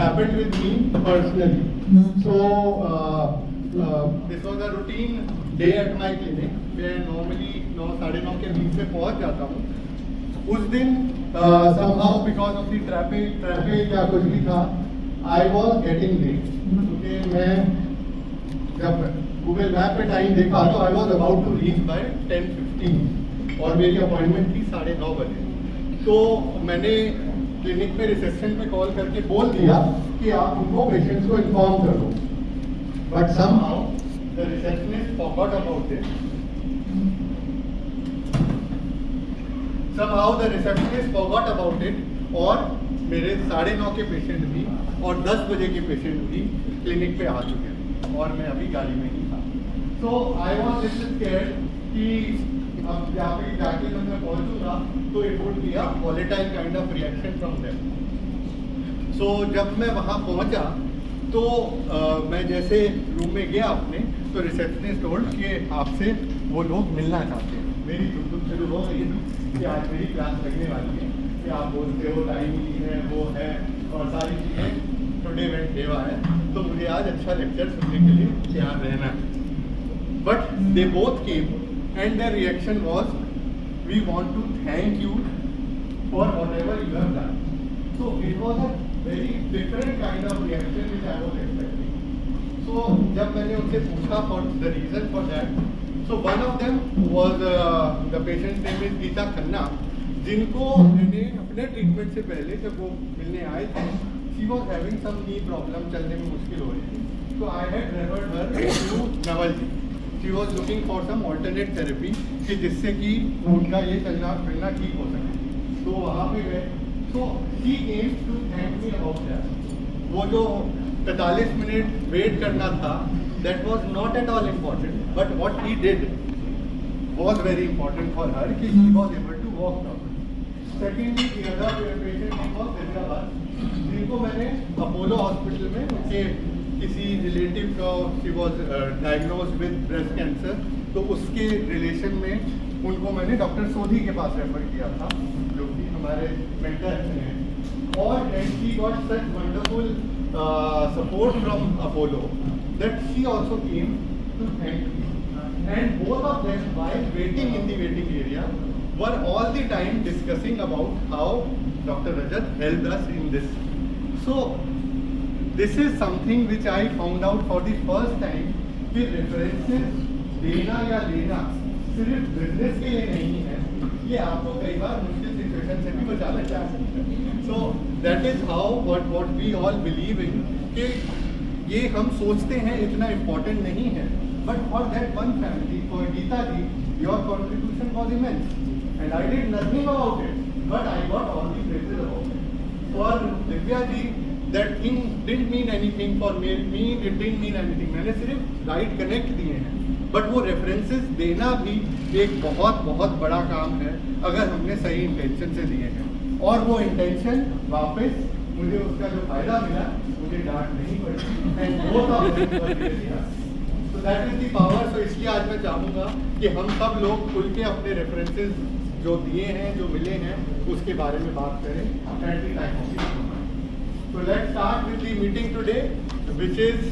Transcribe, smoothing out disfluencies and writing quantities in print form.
happened with me personally. So this was a routine day at my clinic. मैं normally 9:30 के बीच में पहुंच जाता हूँ. उस दिन somehow because of the traffic या कुछ भी था, I was getting late. क्योंकि मैं जब Google मैप पे टाइम देखा तो I was about to reach by 10:15 और मेरी अपॉइंटमेंट थी 9:30 बजे. तो मैंने क्लिनिक में रिसेप्शन पे कॉल करके बोल दिया कि आप उनको पेशेंट्स को इन्फॉर्म कर दो. But somehow the receptionist forgot about it. और मेरे 9:30 के पेशेंट भी और 10 बजे के पेशेंट भी क्लिनिक पे आ चुके थे और मैं अभी गाड़ी में ही था. So I was little scared कि अब यहाँ पे जाके जब मैं पहुँचूंगा तो it would be a volatile kind of reaction from them. So जब मैं वहाँ पहुँचा तो मैं जैसे रूम में गया अपने तो रिसेप्शनिस्ट टोल्ड कि आपसे वो लोग मिलना चाहते हैं. मेरी दुख शुरू हो गई कि आज मेरी क्लास लगने वाली है कि आप बोलते हो टाइम ही है वो है और सारी चीज़ें टुडे वेंट देवा है तो मुझे आज अच्छा लेक्चर सुनने के लिए तैयार रहना है. But they both came and their reaction was we want to thank you for whatever you have done. So it was a very different kind of reaction which I was expecting. So जब मैंने उनसे पूछा for the reason for that, so one of them was the patient name is Geeta Khanna, जिनको मैंने अपने treatment से पहले जब वो मिलने आए थे she was having some knee problem, चलने में मुश्किल हो रही थी. तो I had referred her to Naval ji. She was looking for some alternate therapy कि जिससे कि उनका ये चलना फिरना ठीक हो सके. तो वहाँ पे गए. So she came to thank me about that. वो जो 45 मिनट वेट करना था that was not at all important, but what he did was very important for her कि she was able to walk properly. Secondly the other patient was Hyderabad, जिनको मैंने Apollo hospital में उनके किसी रिलेटिव का she was diagnosed with breast cancer, तो उसके relation में उनको मैंने डॉक्टर सोधी के पास रेफर किया था जो कि हमारे मेंटर हैं. और and she got such wonderful support from Apollo that she also came to thank me. And both of them while waiting in the waiting area were all the time discussing about how Dr. Rajat helped us in this. So this is something which I found out for the first time कि references देना या लेना सिर्फ business के लिए नहीं है, ये आपको कई बार मुश्किल सिचुएशन से भी बचाना चाहिए. So that is how what we all believe in कि ये हम सोचते हैं इतना इम्पोर्टेंट नहीं है, but for that one family, for Geeta ji, your contribution was immense. And I did nothing about it, but I got all the praises about it. For Divya ji, that thing didn't mean anything for me. It didn't mean anything. मैंने सिर्फ right connect दिए हैं, but वो references देना भी एक बहुत बहुत बड़ा काम है अगर हमने सही इंटेंशन से दिए हैं. और वो इंटेंशन वापस मुझे उसका जो फायदा मिला, मुझे डांट नहीं पड़ी. एंड वो तो दैट इज द पावर. सो इसलिए आज मैं चाहूँगा कि हम सब लोग खुल के अपने रेफरेंसेस जो दिए हैं, जो मिले हैं, उसके बारे में बात करें at the time of. So let's start with the meeting today, which is